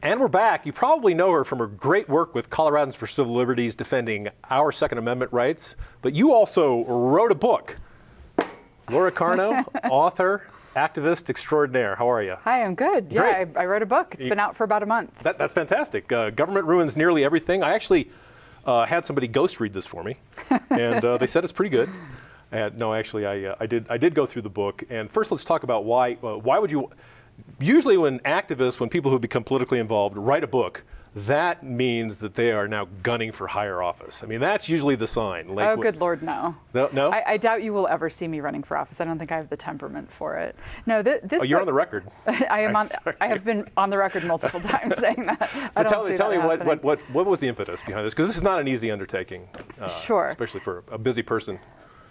And we're back. You probably know her from her great work with Coloradans for Civil Liberties defending our Second Amendment rights, but you also wrote a book. Laura Carno, author, activist extraordinaire. How are you? Hi, I'm good. Yeah, I wrote a book. It's been out for about a month. That's fantastic. Government ruins nearly everything. I actually had somebody ghost read this for me, and they said it's pretty good. No, actually, I did go through the book. And first, let's talk about why would you? Usually when activists, when people who become politically involved write a book, that means that they are now gunning for higher office. I mean, that's usually the sign. Like, oh, good Lord, no. No? I doubt you will ever see me running for office. I don't think I have the temperament for it. No, this Oh, you're on the record. I have been on the record multiple times saying that. Tell me what was the impetus behind this? Because this is not an easy undertaking, sure, especially for a busy person.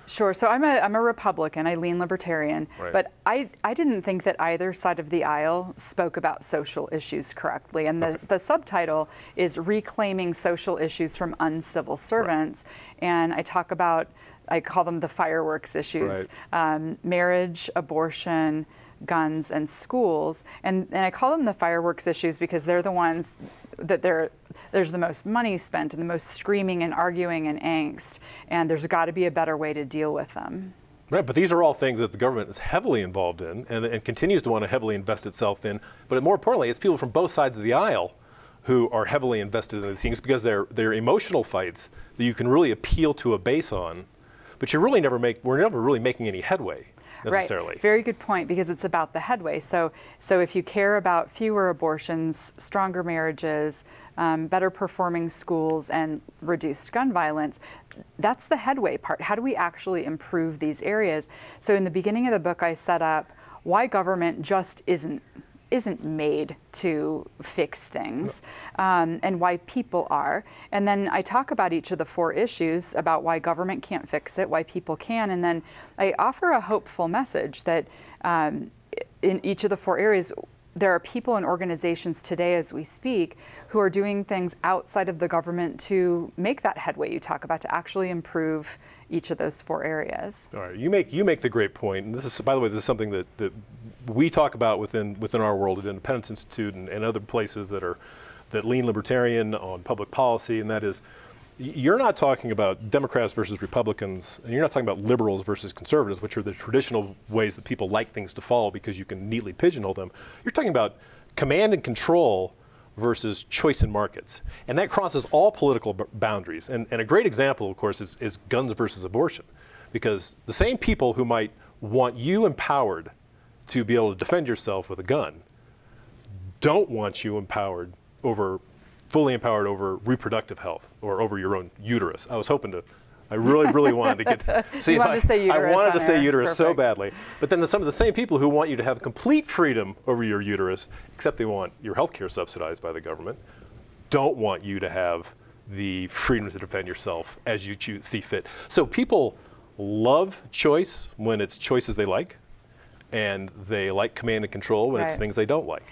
Sure. So I'm a Republican. I lean libertarian. Right. But I didn't think that either side of the aisle spoke about social issues correctly. And the subtitle is Reclaiming Social Issues from Uncivil Servants. Right. And I call them the fireworks issues. Right. Marriage, abortion, guns, and schools. And I call them the fireworks issues because they're the ones that there's the most money spent and the most screaming and arguing and angst, and there's got to be a better way to deal with them. Right, but these are all things that the government is heavily involved in and continues to want to heavily invest itself in. But more importantly, it's people from both sides of the aisle who are heavily invested in these things because they're emotional fights that you can really appeal to a base on, but we're never really making any headway. Necessarily. Right. Very good point, because it's about the headway. So if you care about fewer abortions, stronger marriages, better performing schools, and reduced gun violence, that's the headway part. How do we actually improve these areas? So in the beginning of the book, I set up why government just isn't made to fix things, and why people are. And then I talk about each of the 4 issues, about why government can't fix it, why people can, and then I offer a hopeful message that in each of the 4 areas, there are people and organizations today as we speak who are doing things outside of the government to make that headway you talk about, to actually improve each of those 4 areas. All right, you make the great point, and this is, by the way, this is something that we talk about within our world at Independence Institute and other places that lean libertarian on public policy, and that is, you're not talking about Democrats versus Republicans, and you're not talking about liberals versus conservatives, which are the traditional ways that people like things to fall because you can neatly pigeonhole them. You're talking about command and control versus choice in markets. And that crosses all political boundaries. And a great example, of course, is guns versus abortion. Because the same people who might want you empowered to be able to defend yourself with a gun don't want you fully empowered over reproductive health or over your own uterus. I really wanted to get that. See, I wanted to say uterus so badly. But then some of the same people who want you to have complete freedom over your uterus, except they want your health care subsidized by the government, don't want you to have the freedom to defend yourself as you see fit. So people love choice when it's choices they like, and they like command and control when it's things they don't like.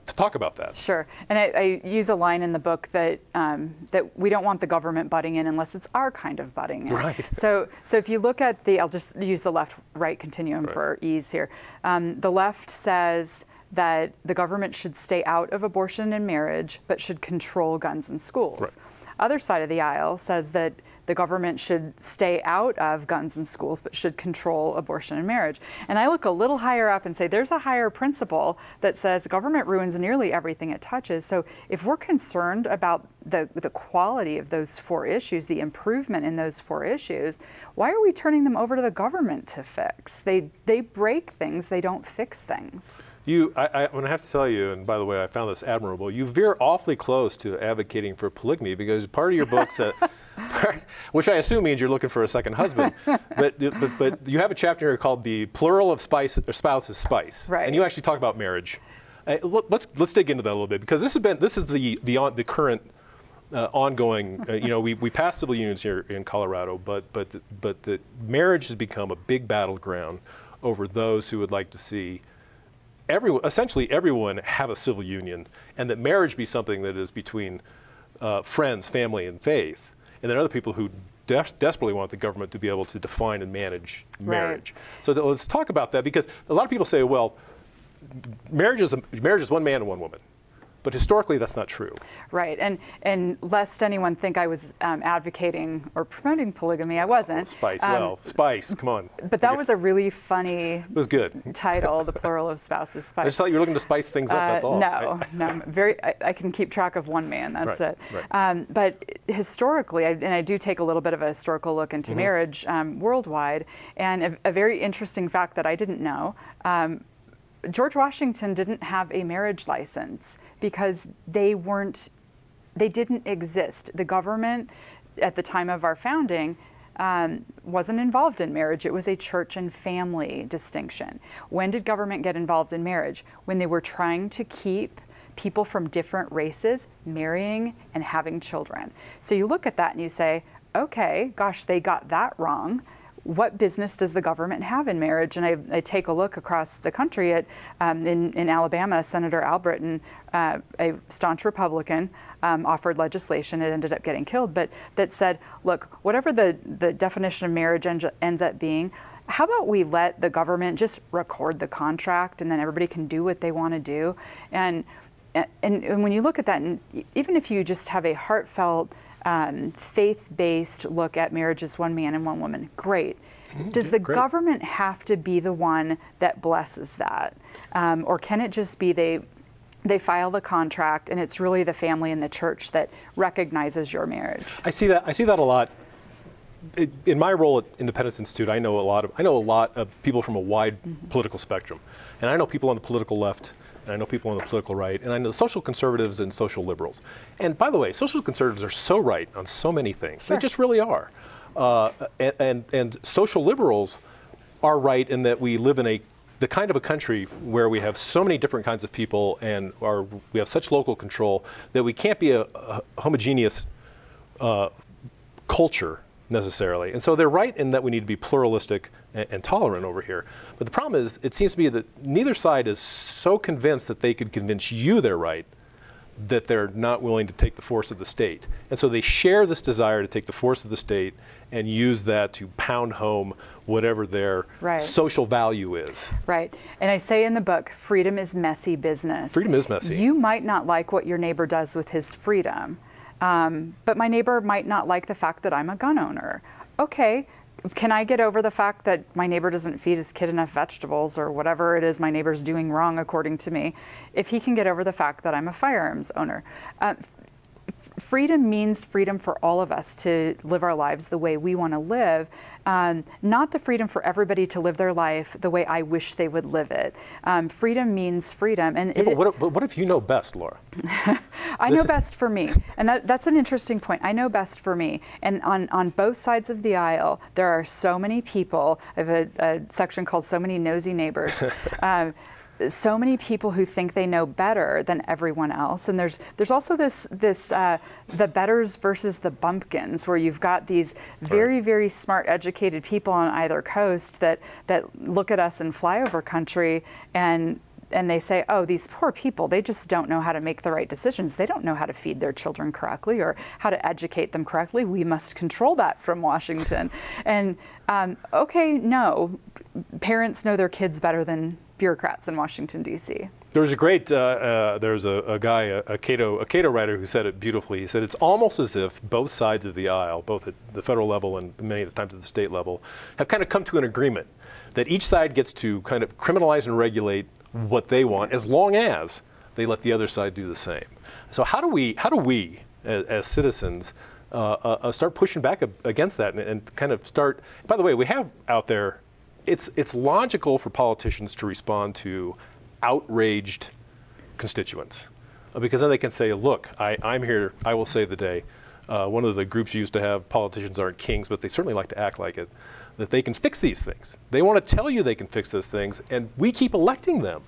Talk about that. Sure, and I use a line in the book that that we don't want the government butting in unless it's our kind of butting in. Right. So if you look at I'll just use the left-right continuum for ease here. The left says that the government should stay out of abortion and marriage, but should control guns and schools. Right. Other side of the aisle says that the government should stay out of guns and schools, but should control abortion and marriage. And I look a little higher up and say there's a higher principle that says government ruins nearly everything it touches. So if we're concerned about the quality of those 4 issues, the improvement in those 4 issues, why are we turning them over to the government to fix? They break things, they don't fix things. I'm going to have to tell you, and by the way, I found this admirable, you veer awfully close to advocating for polygamy because part of your book said, which I assume means you're looking for a second husband, but you have a chapter here called The Plural of Spouses Spice, right. And you actually talk about marriage. Let's dig into that a little bit, because this is the current ongoing, we passed civil unions here in Colorado, but the marriage has become a big battleground over those who would like to see essentially everyone have a civil union, and that marriage be something that is between friends, family, and faith, and then other people who desperately want the government to be able to define and manage marriage. Right. So let's talk about that, because a lot of people say, well, marriage is one man and one woman. But historically, that's not true. Right, and lest anyone think I was advocating or promoting polygamy, I wasn't. Spice, come on. But that was a really funny it was good. title, The Plural of Spouses. Spice. I just thought you were looking to spice things up, that's all. No, no, I can keep track of one man, that's it. Right. But historically, and I do take a little bit of a historical look into marriage worldwide, and a very interesting fact that I didn't know, George Washington didn't have a marriage license because they didn't exist. The government at the time of our founding wasn't involved in marriage. It was a church and family distinction. When did government get involved in marriage? When they were trying to keep people from different races marrying and having children. So you look at that and you say, okay, gosh, they got that wrong. What business does the government have in marriage? And I take a look across the country at, in Alabama, Senator Albritton, a staunch Republican, offered legislation, it ended up getting killed, but that said, look, whatever the definition of marriage ends up being, how about we let the government just record the contract and then everybody can do what they want to do? And when you look at that, and even if you just have a heartfelt, faith-based look at marriage as one man and one woman, great. Does the government have to be the one that blesses that? Or can it just be they file the contract and it's really the family and the church that recognizes your marriage? I see that a lot. In my role at Independence Institute, I know a lot of people from a wide political spectrum. And I know people on the political left, and I know people on the political right, and I know social conservatives and social liberals. And by the way, social conservatives are so right on so many things. Sure. They just really are. And social liberals are right in that we live in the kind of a country where we have so many different kinds of people and we have such local control that we can't be a homogeneous culture necessarily. And so they're right in that we need to be pluralistic and tolerant over here. But the problem is, it seems to me that neither side is so convinced that they could convince you they're right that they're not willing to take the force of the state. And so they share this desire to take the force of the state and use that to pound home whatever their social value is. Right. And I say in the book, freedom is messy business. Freedom is messy. You might not like what your neighbor does with his freedom, but my neighbor might not like the fact that I'm a gun owner. Okay, can I get over the fact that my neighbor doesn't feed his kid enough vegetables or whatever it is my neighbor's doing wrong according to me, if he can get over the fact that I'm a firearms owner? Freedom means freedom for all of us to live our lives the way we want to live, not the freedom for everybody to live their life the way I wish they would live it. Freedom means freedom. And but what if you know best, Laura? I know best for me. And that's an interesting point. I know best for me. And on both sides of the aisle, there are so many people. I have a section called So Many Nosy Neighbors. So many people who think they know better than everyone else, and there's also this the betters versus the bumpkins, where you've got these very, very smart, educated people on either coast that look at us in flyover country and they say, oh, these poor people, they just don't know how to make the right decisions. They don't know how to feed their children correctly or how to educate them correctly. We must control that from Washington. And okay, no, parents know their kids better than bureaucrats in Washington, D.C. There was a great, there's a guy, a Cato writer who said it beautifully. He said, it's almost as if both sides of the aisle, both at the federal level and many of the times at the state level, have kind of come to an agreement that each side gets to kind of criminalize and regulate what they want as long as they let the other side do the same. So how do we as citizens start pushing back against that and kind of start, by the way, we have out there, it's logical for politicians to respond to outraged constituents, because then they can say, look, I'm here, I will save the day. One of the groups used to have, politicians aren't kings, but they certainly like to act like it, that they can fix these things. They want to tell you they can fix those things, and we keep electing them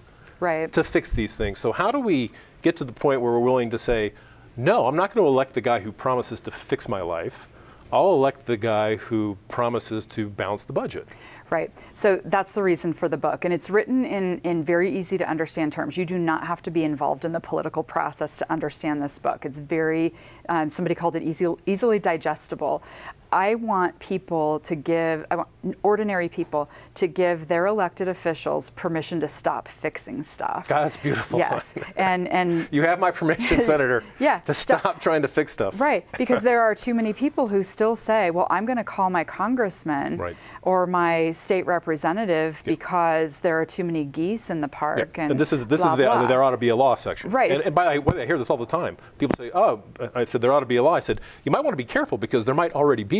to fix these things. So how do we get to the point where we're willing to say, no, I'm not going to elect the guy who promises to fix my life. I'll elect the guy who promises to balance the budget. Right. So that's the reason for the book. And it's written in very easy to understand terms. You do not have to be involved in the political process to understand this book. It's very, somebody called it easily digestible. I want people to give, I want ordinary people to give their elected officials permission to stop fixing stuff. God, that's beautiful. Yes. And you have my permission, Senator, yeah, to stop trying to fix stuff. Right. Because there are too many people who still say, well, I'm going to call my congressman right. or my state representative because there are too many geese in the park. And this is blah, the blah. there ought to be a law section. Right. And by the way, I hear this all the time. People say, oh, I said there ought to be a law. I said, you might want to be careful because there might already be,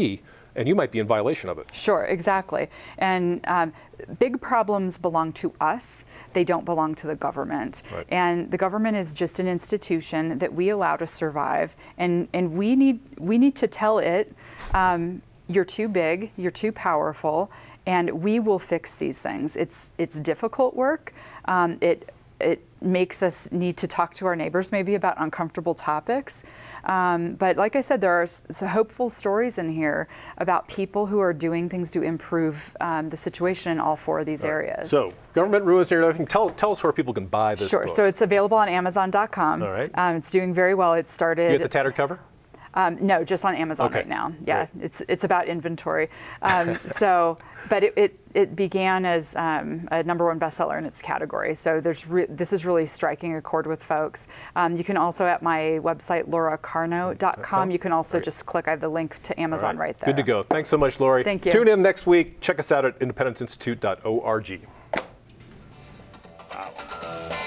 and you might be in violation of it. Sure, exactly. And big problems belong to us. They don't belong to the government. Right. And the government is just an institution that we allow to survive. And we need to tell it, you're too big, you're too powerful, and we will fix these things. It's difficult work. It makes us need to talk to our neighbors maybe about uncomfortable topics. But like I said, there are hopeful stories in here about people who are doing things to improve the situation in all four of these areas. So, government ruins your everything. Tell us where people can buy this book. Sure. So it's available on Amazon.com. All right. It's doing very well. It started. You get the tattered cover? No, just on Amazon right now. Yeah, it's about inventory. But it began as a #1 bestseller in its category. So this is really striking a chord with folks. You can also at my website lauracarno.com. You can also just click. I have the link to Amazon right there. Good to go. Thanks so much, Lori. Thank you. Tune in next week. Check us out at independenceinstitute.org. Wow.